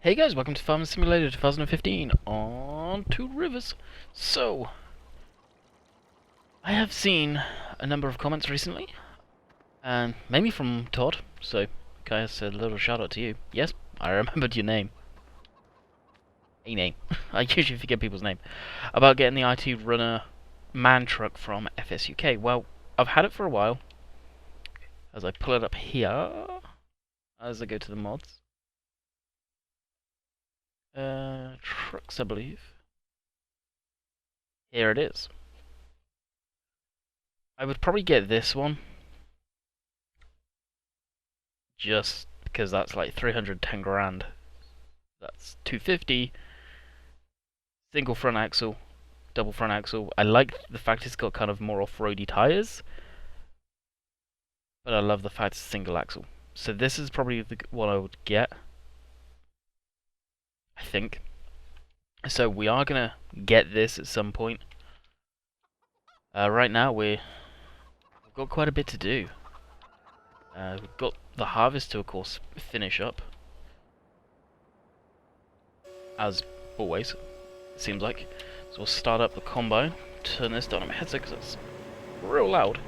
Hey guys, welcome to Farming Simulator 2015 on Two Rivers. So, I have seen a number of comments recently, and mainly from Todd, so guys, a little shout out to you. Yes, I remembered your name. A name. I usually forget people's name. About getting the IT Runner man truck from FSUK. Well, I've had it for a while. As I pull it up here, as I go to the mods. Trucks, I believe. Here it is. I would probably get this one, just because that's like 310 grand. That's 250, single front axle, double front axle. I like the fact it's got kind of more off-roady tires, but I love the fact it's single axle. So this is probably the one I would get, I think. So we are gonna get this at some point. Right now we've got quite a bit to do. We've got the harvest to, of course, finish up, as always, it seems like. So we'll start up the combine, turn this down on my headset because it's real loud.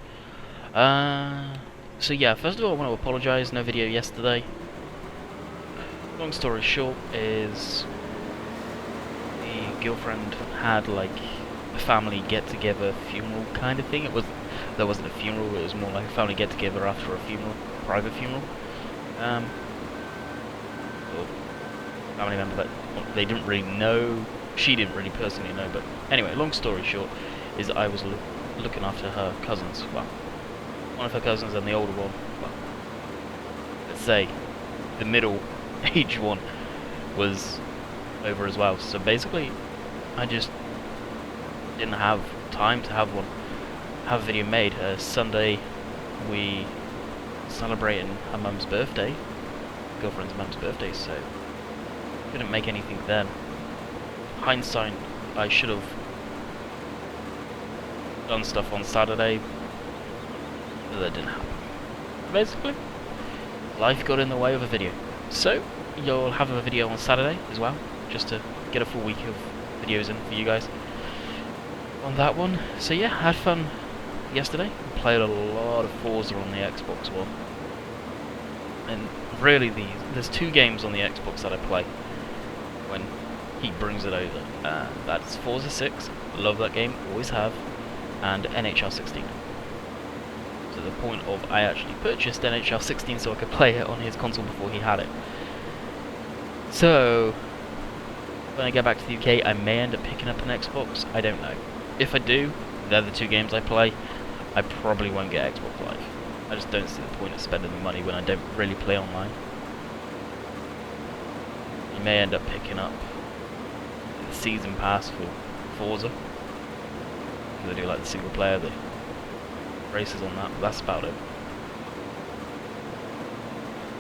So yeah, first of all I want to apologise, no video yesterday. Long story short is the girlfriend had like a family get-together funeral kind of thing. There wasn't a funeral, it was more like a family get-together after a funeral, private funeral. Family member that they didn't really know, she didn't really personally know, but anyway, long story short is I was looking after her cousins. Well, one of her cousins and the older one, well, let's say the middle age one was over as well. So basically I just didn't have time to have a video made. Sunday we celebrating her mum's birthday, girlfriend's mum's birthday, so couldn't make anything then. Hindsight, I should have done stuff on Saturday, but that didn't happen. Basically, life got in the way of a video. So, you'll have a video on Saturday as well, just to get a full week of videos in for you guys on that one. So yeah, had fun yesterday. Played a lot of Forza on the Xbox One. And really, there's two games on the Xbox that I play when he brings it over. That's Forza 6, love that game, always have, and NHL 16. To the point of I actually purchased NHL 16 so I could play it on his console before he had it. So, when I get back to the UK, I may end up picking up an Xbox, I don't know. If I do, they're the two games I play, I probably won't get Xbox Live. I just don't see the point of spending the money when I don't really play online. You may end up picking up the season pass for Forza. They do like the single player, the races on that, but that's about it.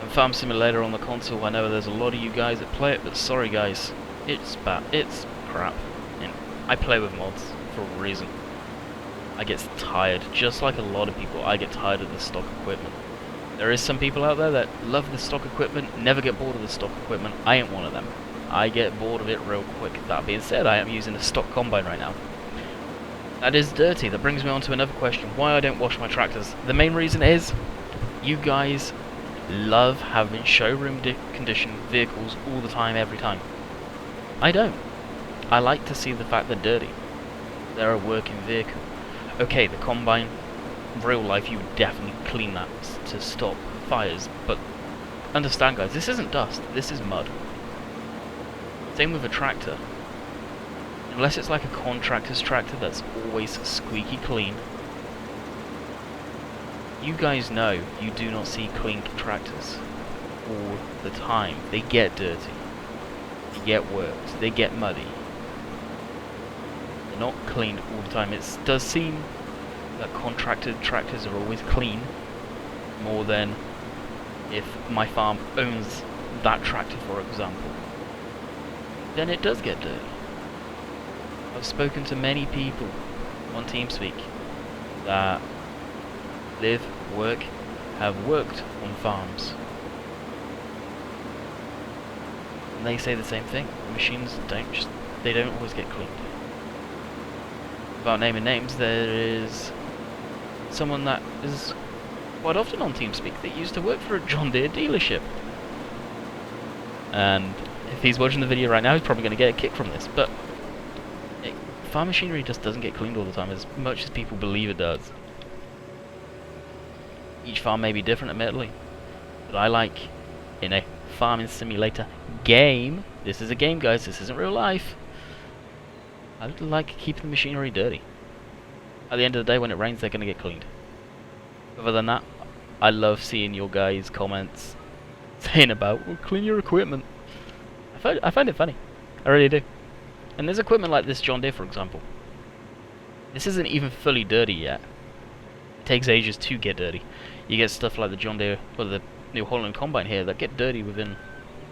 And Farm Simulator on the console, I know there's a lot of you guys that play it, but sorry guys, it's bad, it's crap. And I play with mods for a reason. I get tired, just like a lot of people, I get tired of the stock equipment. There is some people out there that love the stock equipment, never get bored of the stock equipment. I ain't one of them. I get bored of it real quick. That being said, I am using a stock combine right now. That is dirty. That brings me on to another question. Why I don't wash my tractors. The main reason is, you guys love having showroom condition vehicles all the time, every time. I don't. I like to see the fact they're dirty. They're a working vehicle. Okay, the combine, real life, you would definitely clean that to stop fires, but understand guys, this isn't dust, this is mud. Same with a tractor. Unless it's like a contractor's tractor that's always squeaky clean. You guys know you do not see clean tractors all the time. They get dirty, they get worked, they get muddy. They're not cleaned all the time. It does seem that contracted tractors are always clean, more than if my farm owns that tractor, for example. Then it does get dirty. I've spoken to many people on TeamSpeak that live, work, have worked on farms. and they say the same thing. Machines they don't always get cleaned. Without naming names, there is someone that is quite often on TeamSpeak that used to work for a John Deere dealership. And if he's watching the video right now, he's probably going to get a kick from this, but farm machinery just doesn't get cleaned all the time as much as people believe it does. Each farm may be different, admittedly, but I like, in a farming simulator game, this is a game guys, this isn't real life, I like keeping the machinery dirty. At the end of the day, when it rains, they're going to get cleaned. Other than that, I love seeing your guys' comments saying about, well, clean your equipment. I find it funny. I really do. And there's equipment like this John Deere, for example. This isn't even fully dirty yet. It takes ages to get dirty. You get stuff like the John Deere, or the New Holland Combine here, that get dirty within,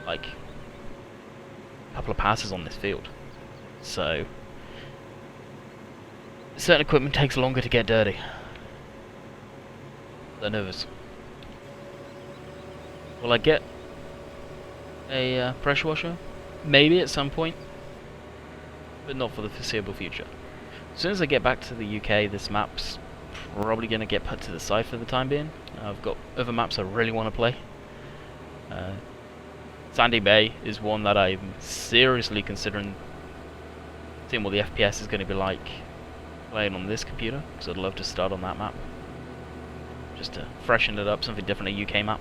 like, a couple of passes on this field. So, certain equipment takes longer to get dirty. They're nervous. Will I get a pressure washer? Maybe at some point, but not for the foreseeable future. As soon as I get back to the UK, this map's probably going to get put to the side for the time being. I've got other maps I really want to play. Sandy Bay is one that I'm seriously considering seeing what the FPS is going to be like playing on this computer, because I'd love to start on that map. Just to freshen it up, something different, a UK map.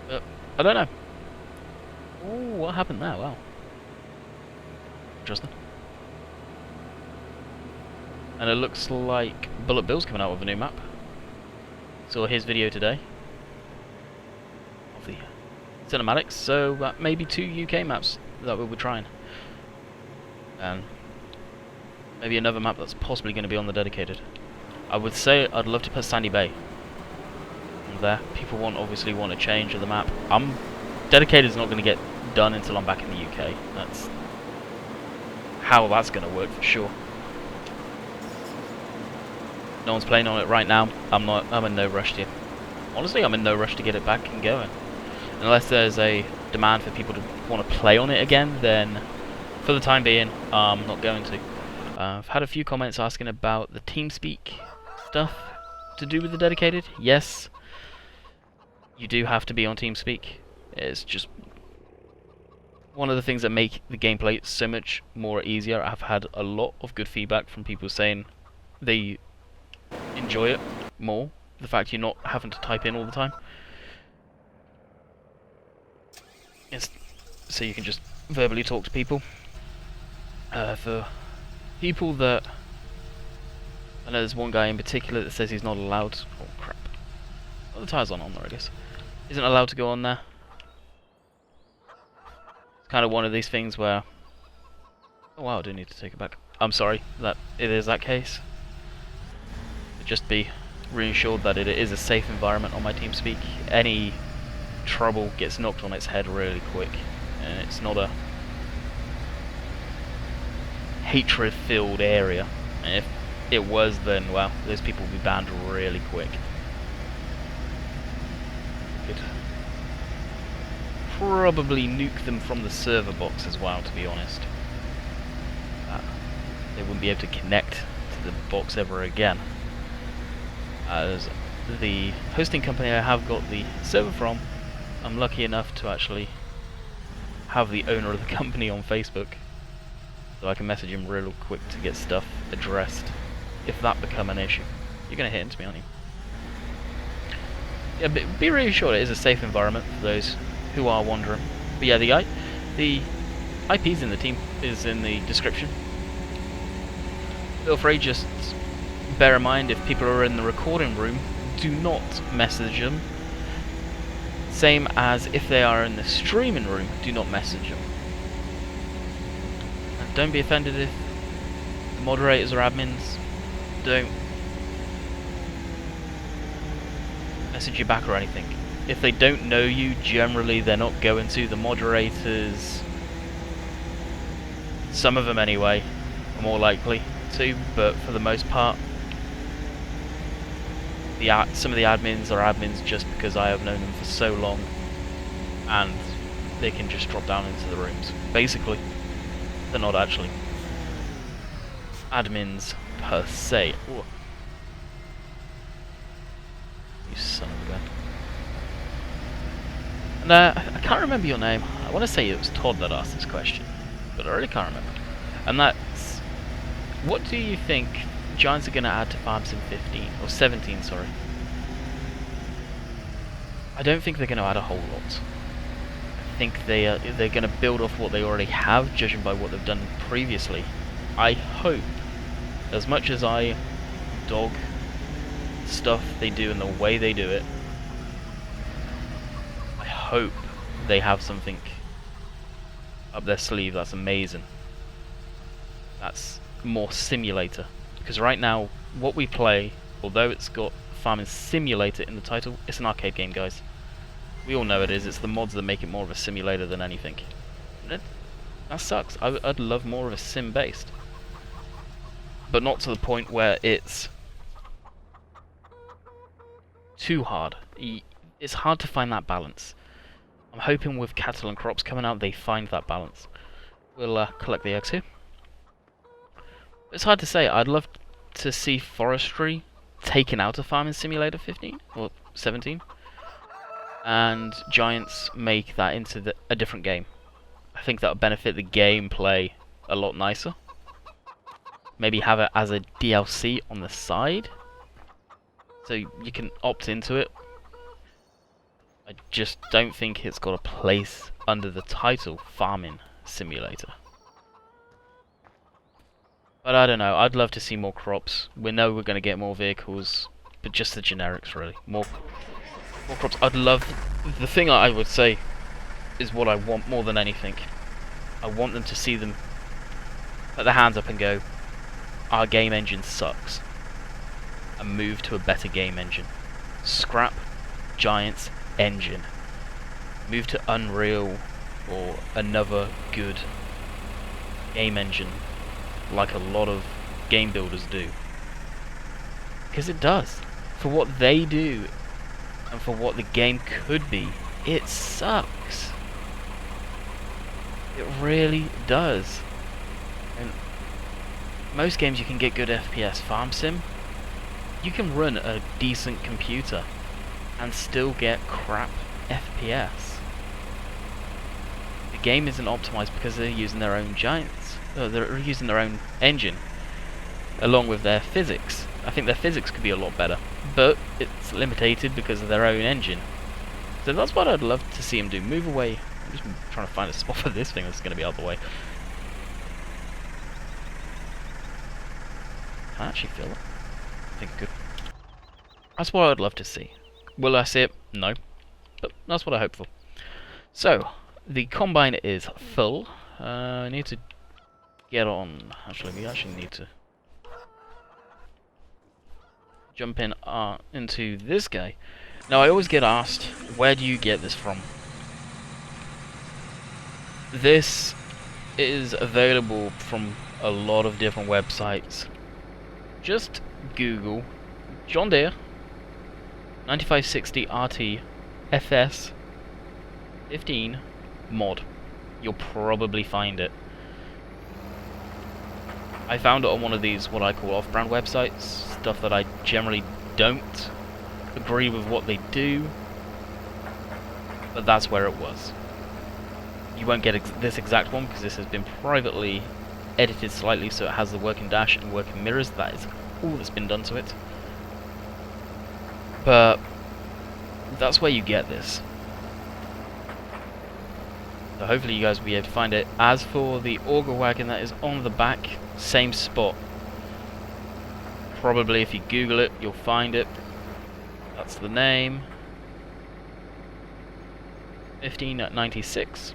But, I don't know. Ooh, what happened there? Wow. Interesting. And it looks like Bullet Bill's coming out with a new map. Saw his video today of the cinematics, so maybe 2 UK maps that we'll be trying. And maybe another map that's possibly going to be on the dedicated. I would say I'd love to put Sandy Bay on there. People obviously want a change of the map. Dedicated is not going to get done until I'm back in the UK. That's how that's going to work for sure. No one's playing on it right now. I'm in no rush to. Honestly, I'm in no rush to get it back and going. Unless there's a demand for people to want to play on it again, then for the time being, I'm not going to. I've had a few comments asking about the TeamSpeak stuff to do with the dedicated. Yes, you do have to be on TeamSpeak. It's just one of the things that make the gameplay so much more easier. I've had a lot of good feedback from people saying they enjoy it more, the fact you're not having to type in all the time. So you can just verbally talk to people. For people that, I know there's one guy in particular that says he's not allowed. Oh crap! Well, the tires aren't on there, I guess. Isn't allowed to go on there. It's kind of one of these things where, oh wow, I do need to take it back. I'm sorry that it is that case. But just be reassured that it is a safe environment on my TeamSpeak. Any trouble gets knocked on its head really quick, and it's not a hatred-filled area. And if it was, then well, those people would be banned really quick. Could probably nuke them from the server box as well, to be honest. They wouldn't be able to connect to the box ever again. As the hosting company I have got the server from, I'm lucky enough to actually have the owner of the company on Facebook, so I can message him real quick to get stuff addressed if that become an issue. You're going to hit into me, aren't you? Yeah, but be reassured it is a safe environment for those who are wondering. But yeah, the IPs in the team is in the description. Feel free, just bear in mind if people are in the recording room, do not message them. Same as if they are in the streaming room, do not message them. And don't be offended if the moderators or admins don't message you back or anything. If they don't know you, generally they're not going to. The moderators, some of them anyway, are more likely to, but for the most part, some of the admins are admins just because I have known them for so long, and they can just drop down into the rooms. Basically, they're not actually admins per se. Ooh. You son of a gun. And I can't remember your name. I want to say it was Todd that asked this question, but I really can't remember. And that's, what do you think Giants are going to add to Farm Sim 15 or 17? Sorry. I don't think they're going to add a whole lot. I think they're going to build off what they already have, judging by what they've done previously. I hope, as much as I dog stuff they do and the way they do it, I hope they have something up their sleeve that's amazing. That's more simulator. Because right now, what we play, although it's got Farming Simulator in the title, it's an arcade game, guys. We all know it is. It's the mods that make it more of a simulator than anything. That sucks. I'd love more of a sim-based. But not to the point where it's too hard. It's hard to find that balance. I'm hoping with cattle and crops coming out, they find that balance. We'll collect the eggs here. It's hard to say. I'd love to see forestry taken out of Farming Simulator 15 or 17, and Giants make that into a different game. I think that would benefit the gameplay a lot nicer. Maybe have it as a DLC on the side, so you can opt into it. I just don't think it's got a place under the title Farming Simulator. But I don't know, I'd love to see more crops. We know we're going to get more vehicles, but just the generics really. More crops. I'd love... The thing I would say is what I want more than anything. I want them to see them put their hands up and go, our game engine sucks, and move to a better game engine. Scrap Giants engine. Move to Unreal or another good game engine, like a lot of game builders do. Because it does. For what they do, and for what the game could be, it sucks. It really does. And most games you can get good FPS. Farm Sim, you can run a decent computer and still get crap FPS. The game isn't optimized because they're using their own Giants. They're using their own engine, along with their physics. I think their physics could be a lot better, but it's limited because of their own engine. So that's what I'd love to see them do. Move away. I'm just trying to find a spot for this thing that's going to be out of the way. Can I actually feel it? I think I could. That's what I'd love to see. Will I see it? No. But that's what I hope for. So, the combine is full. I need to get on. Actually, we actually need to jump in into this guy. Now, I always get asked, where do you get this from? This is available from a lot of different websites. Just Google John Deere 9560 RT FS 15 mod. You'll probably find it. I found it on one of these, what I call off-brand websites, stuff that I generally don't agree with what they do, but that's where it was. You won't get this exact one because this has been privately edited slightly so it has the working dash and working mirrors. That is all that's been done to it. But that's where you get this. So hopefully you guys will be able to find it. As for the auger wagon that is on the back, same spot. Probably if you Google it, you'll find it. That's the name. 1596.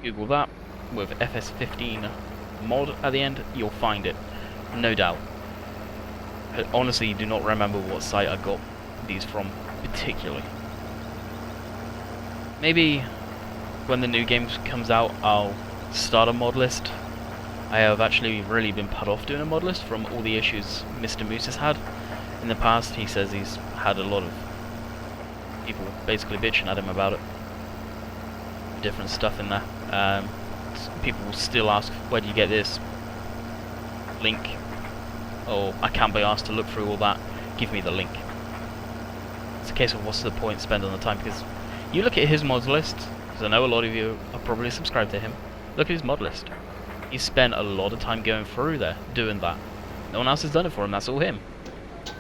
Google that with FS15 mod at the end, you'll find it. No doubt. I honestly do not remember what site I got these from particularly. Maybe when the new game comes out, I'll start a mod list. I have actually really been put off doing a mod list from all the issues Mr. Moose has had in the past. He says he's had a lot of people basically bitching at him about it. different stuff in there. People will still ask, where do you get this link? Or I can't be asked to look through all that. Give me the link. It's a case of what's the point spending the time, because you look at his mods list, because I know a lot of you are probably subscribed to him. Look at his mod list. He spent a lot of time going through there, doing that. No one else has done it for him, that's all him.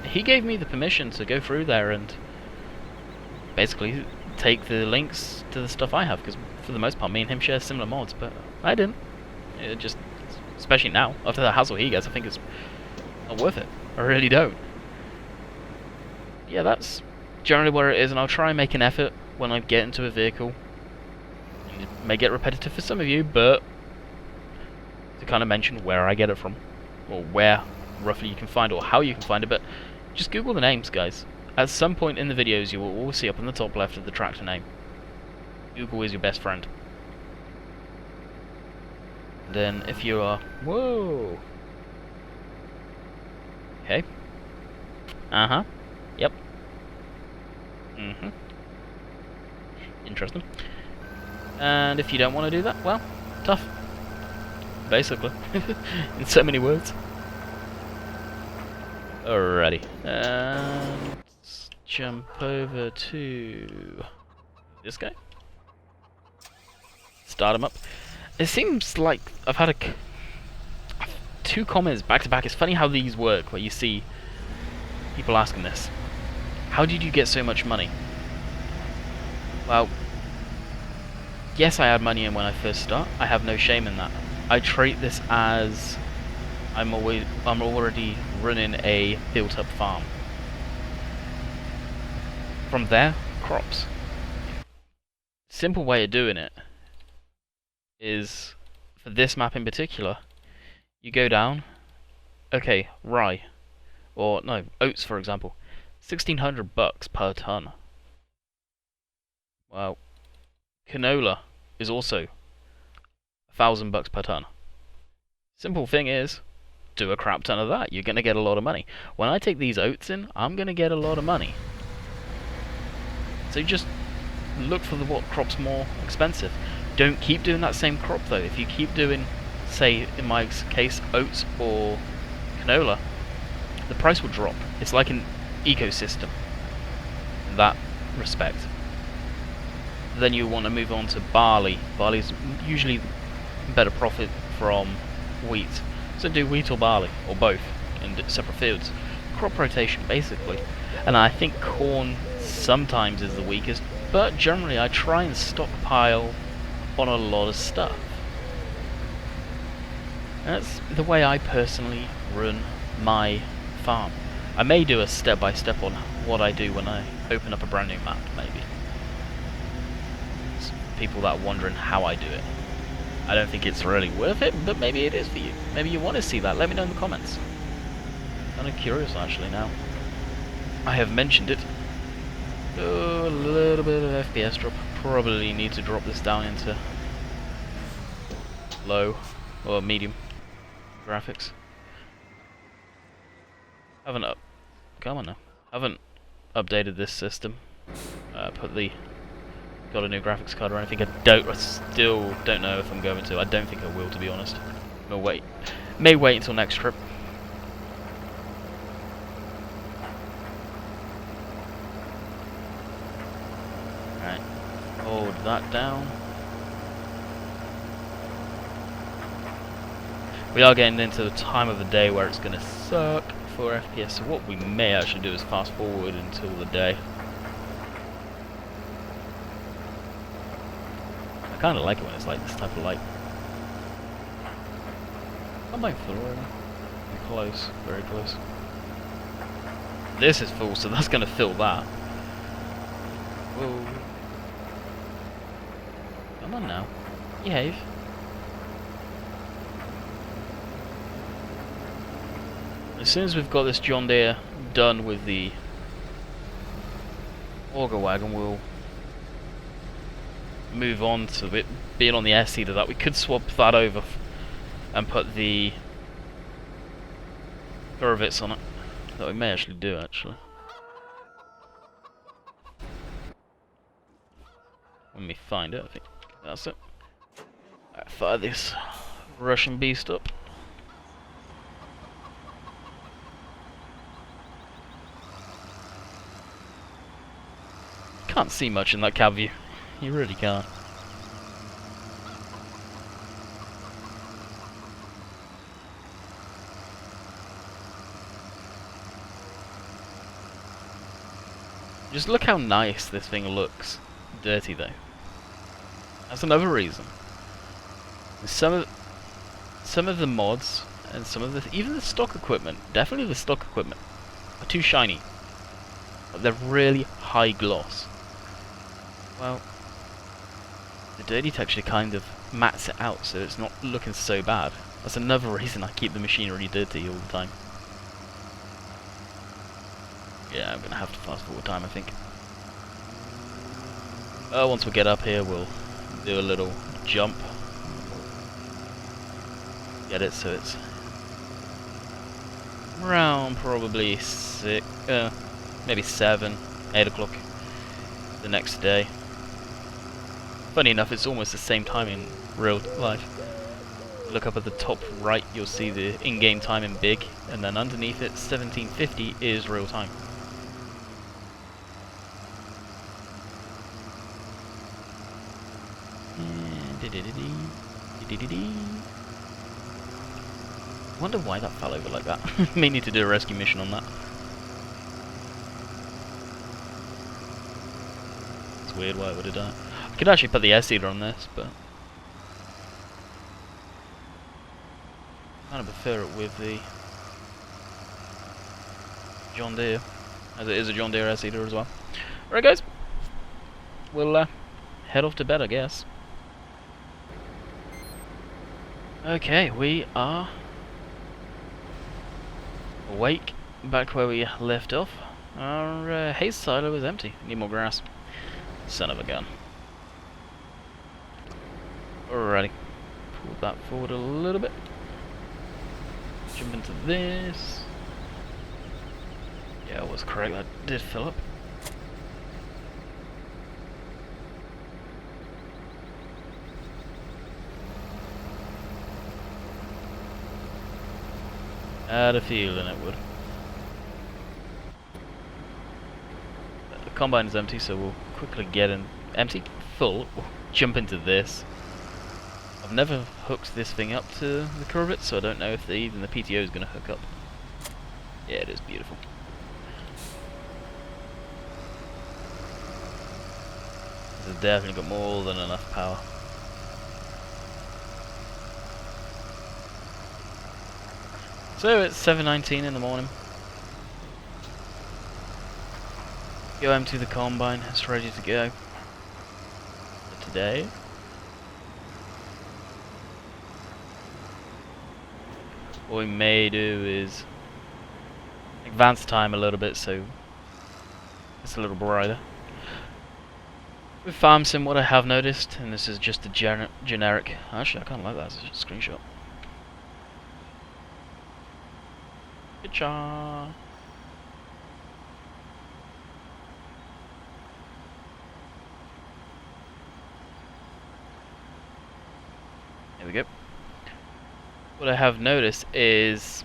He gave me the permission to go through there and basically take the links to the stuff I have, because for the most part me and him share similar mods, but I didn't. It just, especially now, after the hassle he gets, I think it's not worth it. I really don't. Yeah, that's generally where it is, and I'll try and make an effort when I get into a vehicle. It may get repetitive for some of you, but to kind of mention where I get it from, or where roughly you can find, or how you can find it, but just Google the names, guys. At some point in the videos you will always see up in the top left of the tractor name. Google is your best friend. And then if you are... Whoa! Okay. Uh-huh. Yep. Mm-hmm. Interesting. And if you don't want to do that, well, tough. Basically. In so many words. Alrighty. Let's jump over to this guy. Start him up. It seems like I've had two comments back to back. It's funny how these work, where you see people asking this. How did you get so much money? Well, yes, I had money in when I first start. I have no shame in that. I treat this as I'm already running a built-up farm. From there, crops. Simple way of doing it is, for this map in particular, you go down, okay, rye, or no, oats for example, $1,600 per ton. Well, canola is also $1,000 per ton. Simple thing is, do a crap ton of that, you're gonna get a lot of money. When I take these oats in, I'm gonna get a lot of money. So just look for what crop's more expensive. Don't keep doing that same crop though. If you keep doing, say in my case, oats or canola, the price will drop. It's like an ecosystem in that respect. Then you want to move on to barley. Barley's usually better profit from wheat. So do wheat or barley, or both, in separate fields. Crop rotation, basically. And I think corn sometimes is the weakest, but generally I try and stockpile on a lot of stuff. That's the way I personally run my farm. I may do a step-by-step on what I do when I open up a brand new map, maybe. It's people that are wondering how I do it. I don't think it's really worth it, but maybe it is for you. Maybe you want to see that. Let me know in the comments. I'm kind of curious actually now. I have mentioned it. Oh, a little bit of FPS drop. Probably need to drop this down into low or medium graphics. Come on now. Haven't updated this system. Got a new graphics card or anything. I still don't know if I'm going to. I don't think I will, to be honest. May wait until next trip. Alright. Hold that down. We are getting into the time of the day where it's going to suck for FPS, so what we may actually do is fast forward until the day. I kind of like it when it's like this type of light. I'm like full already. Close, very close. This is full, so that's going to fill that. Whoa. Come on now. Behave. As soon as we've got this John Deere done with the auger wagon, we'll move on to it being on the air seeder. That we could swap that over and put the Garphix on it. That we may actually do, actually. When we find it, I think. That's it. Alright, fire this Russian beast up. Can't see much in that cab view. You really can't. Just look how nice this thing looks. Dirty though. That's another reason. Some of the mods and some of the even the stock equipment, definitely the stock equipment, are too shiny. They're really high gloss. Well, the dirty texture kind of mats it out, so it's not looking so bad. That's another reason I keep the machinery dirty all the time. Yeah, I'm gonna have to fast forward time, I think. Once we get up here, we'll do a little jump. Get it, so it's around probably 6, maybe 7, 8 o'clock the next day. Funny enough, it's almost the same time in real life. Look up at the top right, you'll see the in-game time in big, and then underneath it, 1750 is real time. Wonder why that fell over like that. May need to do a rescue mission on that. It's weird why it would have done it. I could actually put the air sealer on this, but I kind of prefer it with the John Deere, as it is a John Deere air sealer as well. Alright guys, we'll head off to bed, I guess. Okay, we are awake, back where we left off. Our hay silo is empty. Need more grass. Son of a gun. Alrighty. Pull that forward a little bit. Jump into this. Yeah, I was correct. That did fill up. I had a feeling it would. The combine is empty, so we'll quickly get in. Empty? Full. We'll jump into this. I've never hooked this thing up to the curvet, so I don't know if even the PTO is going to hook up. Yeah, it is beautiful. This has definitely got more than enough power. So it's 7:19 in the morning. Go empty the combine, it's ready to go. For today. What we may do is advance time a little bit so it's a little brighter. With Farm Sim, what I have noticed, and this is just a generic, actually I kind of like that as a screenshot. Good job. There we go. What I have noticed is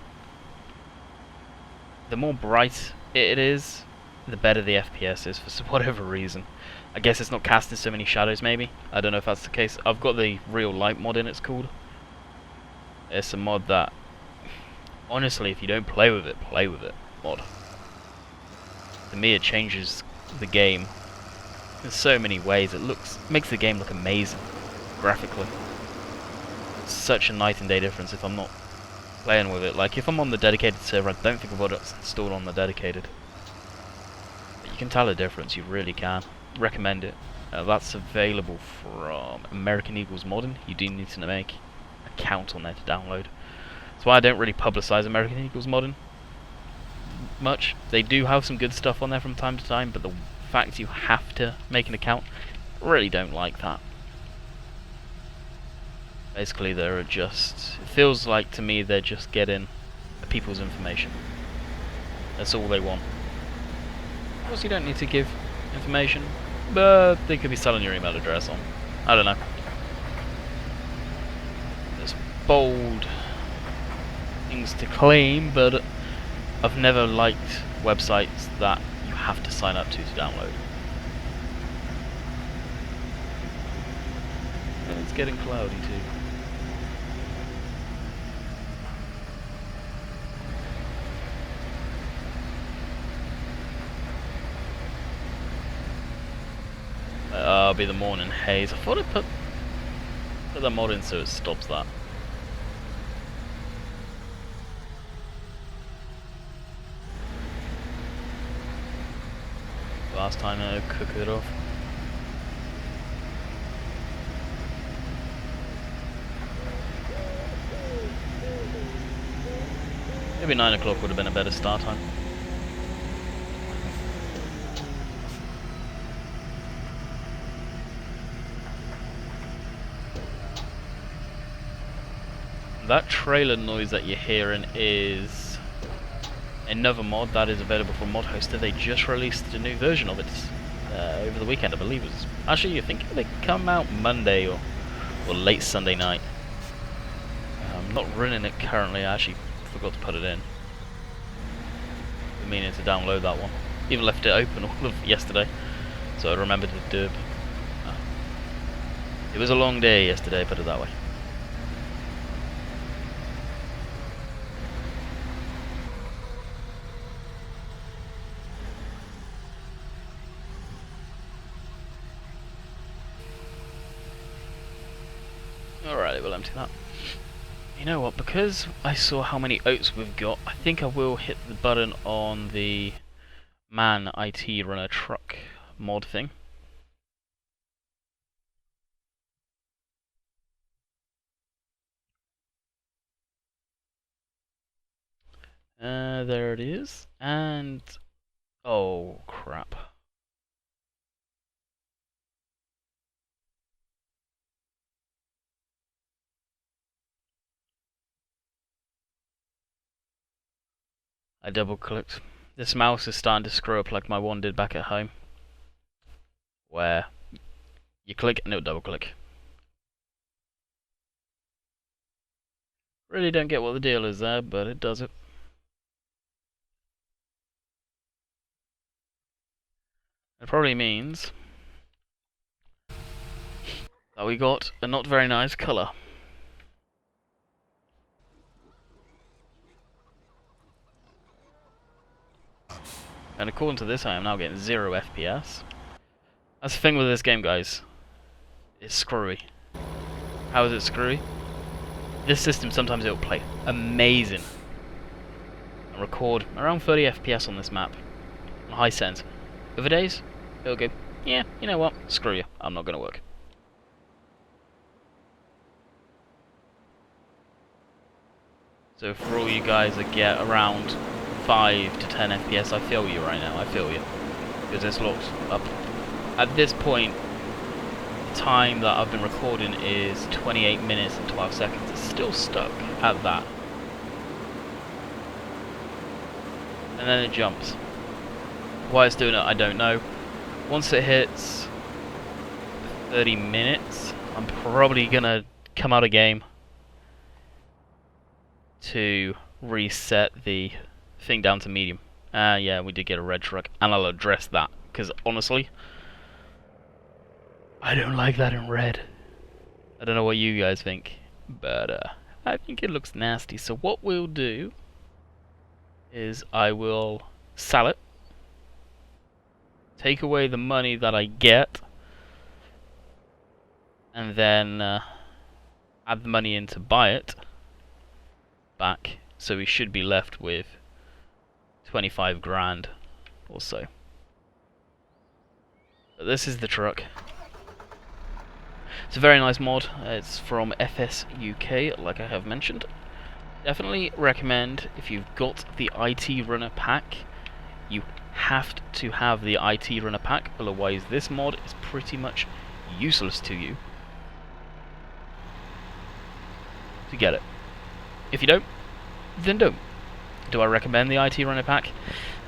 the more bright it is, the better the FPS is for whatever reason. I guess it's not casting so many shadows maybe. I don't know if that's the case. I've got the Real Light mod in, it's called. It's a mod that, honestly, if you don't play with it mod. To me it changes the game in so many ways. It makes the game look amazing graphically. It's such a night and day difference if I'm not playing with it. Like if I'm on the dedicated server, I don't think I've got it installed on the dedicated. But you can tell the difference, you really can. Recommend it. That's available from American Eagles Modding. You do need to make an account on there to download. That's why I don't really publicize American Eagles Modding much. They do have some good stuff on there from time to time, but the fact you have to make an account, I really don't like that. Basically they're just, it feels like to me they're just getting people's information. That's all they want. Of course you don't need to give information, but they could be selling your email address on. I don't know. bold things to claim, but I've never liked websites that you have to sign up to download. And it's getting cloudy too. It'll be the morning haze. I thought I put the mod in so it stops that. Last time I cooked it off. Maybe 9 o'clock would have been a better start time. That trailer noise that you're hearing is another mod that is available from Mod Hoster. They just released a new version of it over the weekend, I believe. Actually, I think they come out Monday or late Sunday night. I'm not running it currently. I actually forgot to put it in. I'm meaning to download that one. Even left it open all of yesterday, so I remembered to do it. It was a long day yesterday, put it that way. Alright, we'll empty that. You know what, because I saw how many oats we've got, I think I will hit the button on the man IT runner truck mod thing. There it is, and oh crap. I double clicked. This mouse is starting to screw up like my one did back at home, where you click and it'll double click. Really don't get what the deal is there, but it does it. It probably means that we got a not very nice colour. And according to this, I am now getting 0 FPS. That's the thing with this game, guys. It's screwy. How is it screwy? This system, sometimes it'll play amazing and record around 30 FPS on this map on high settings. Other days, it'll go, yeah, you know what, screw you, I'm not going to work. So for all you guys that get around 5 to 10 FPS, I feel you right now, I feel you. Because it's locked up. At this point, the time that I've been recording is 28 minutes and 12 seconds. It's still stuck at that. And then it jumps. Why it's doing it, I don't know. Once it hits 30 minutes, I'm probably going to come out of game to reset the thing down to medium. Yeah, we did get a red truck, and I'll address that, because honestly, I don't like that in red. I don't know what you guys think, but I think it looks nasty. So what we'll do is I will sell it, take away the money that I get, and then add the money in to buy it back, so we should be left with 25 grand or so. But this is the truck. It's a very nice mod. It's from FS UK, like I have mentioned. Definitely recommend, if you've got the IT runner pack, you have to have the IT runner pack, otherwise this mod is pretty much useless to you to get it. If you don't, then don't. Do I recommend the IT runner pack?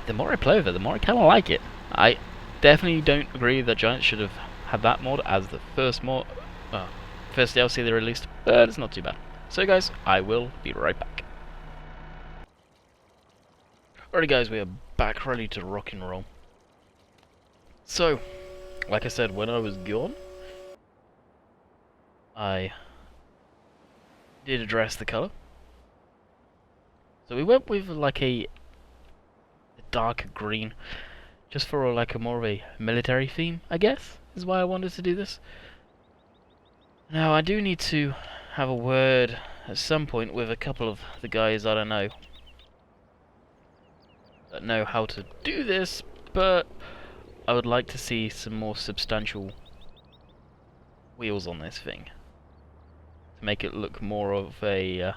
The more I play with it, the more I kind of like it. I definitely don't agree that Giant should have had that mod as the first mod, first DLC they released, but it's not too bad. So guys, I will be right back. Alrighty guys, we are back ready to rock and roll. So, like I said, when I was gone, I did address the colour. So we went with like a darker green, just for like a more of a military theme, I guess, is why I wanted to do this. Now I do need to have a word at some point with a couple of the guys that I know that know how to do this, but I would like to see some more substantial wheels on this thing to make it look more of a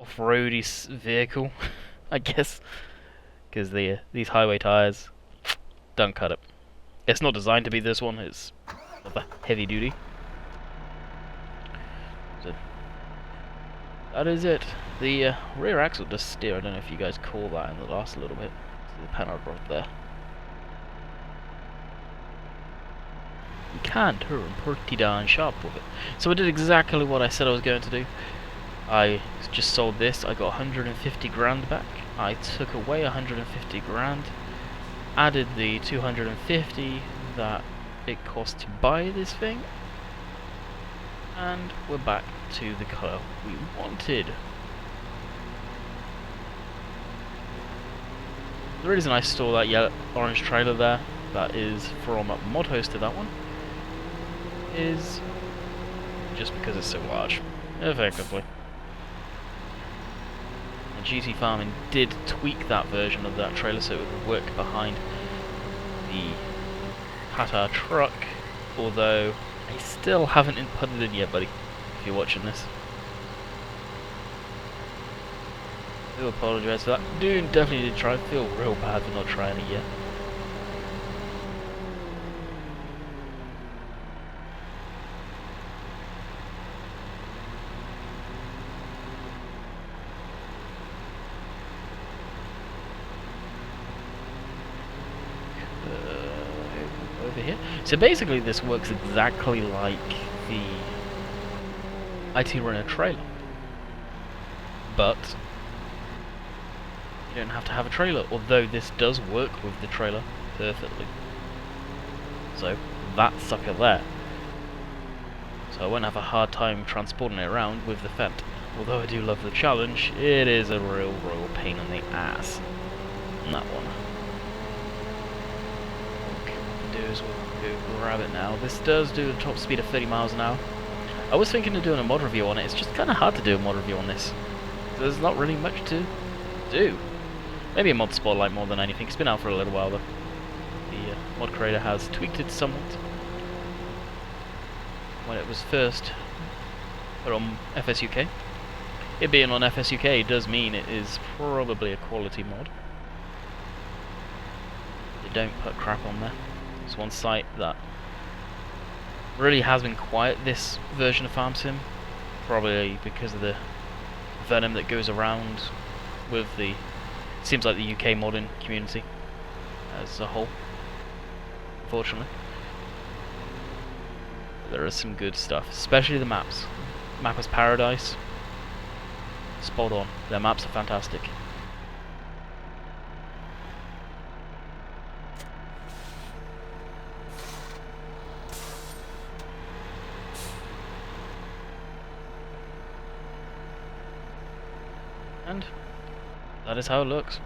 off-roady vehicle, I guess, because these highway tires don't cut it. It's not designed to be this one, it's of a heavy duty. So that is it. The rear axle does steer. I don't know if you guys call that in the last little bit. See the panel right there. You can turn pretty darn sharp with it. So I did exactly what I said I was going to do. I just sold this. I got 150 grand back. I took away 150 grand, added the 250 that it cost to buy this thing, and we're back to the colour we wanted. The reason I stole that yellow orange trailer there, that is from mod hosted, that one, is just because it's so large, effectively. And GT Farming did tweak that version of that trailer so it would work behind the Tata truck, although I still haven't inputted it yet, buddy, if you're watching this. I do apologise for that. Dude, definitely did try. I feel real bad for not trying it yet. Over here. So basically this works exactly like the IT Runner trailer, but you don't have to have a trailer, although this does work with the trailer perfectly. So that sucker there. So I won't have a hard time transporting it around with the Fent. Although I do love the challenge, it is a real pain in the ass on that one. What we'll do is we'll go grab it now. This does do a top speed of 30 miles an hour. I was thinking of doing a mod review on it. It's just kind of hard to do a mod review on this. There's not really much to do. Maybe a mod spotlight more than anything. It's been out for a little while though. The mod creator has tweaked it somewhat. When it was first put on FSUK. It being on FSUK does mean it is probably a quality mod. They don't put crap on there. It's one site that really has been quiet, this version of Farm Sim, probably because of the venom that goes around with the, seems like the UK modding community as a whole, unfortunately. But there is some good stuff, especially the maps. Mapper's Paradise, spot on. Their maps are fantastic. And that is how it looks.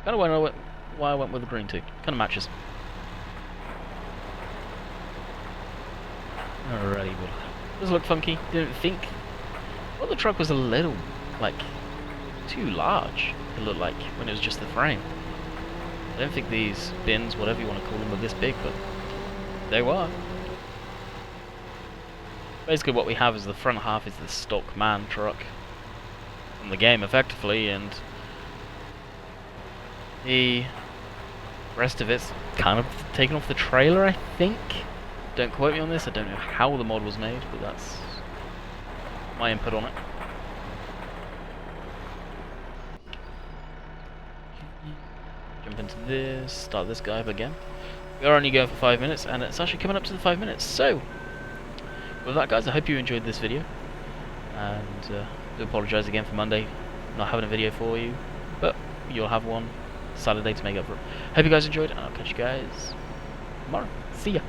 Kind of why I went with the green too. Kind of matches. Alrighty, well, does look funky. Didn't think. Well, the truck was a little, like, too large. It looked like when it was just the frame. I don't think these bins, whatever you want to call them, were this big, but they were. Basically, what we have is the front half is the stock man truck from the game, effectively, and the rest of it's kind of taken off the trailer, I think. Don't quote me on this, I don't know how the mod was made, but that's my input on it. Jump into this, start this guy up again. We are only going for 5 minutes, and it's actually coming up to the 5 minutes, so with that, guys, I hope you enjoyed this video, and do apologise again for Monday not having a video for you, but you'll have one Saturday to make up for it. Hope you guys enjoyed, and I'll catch you guys tomorrow. See ya.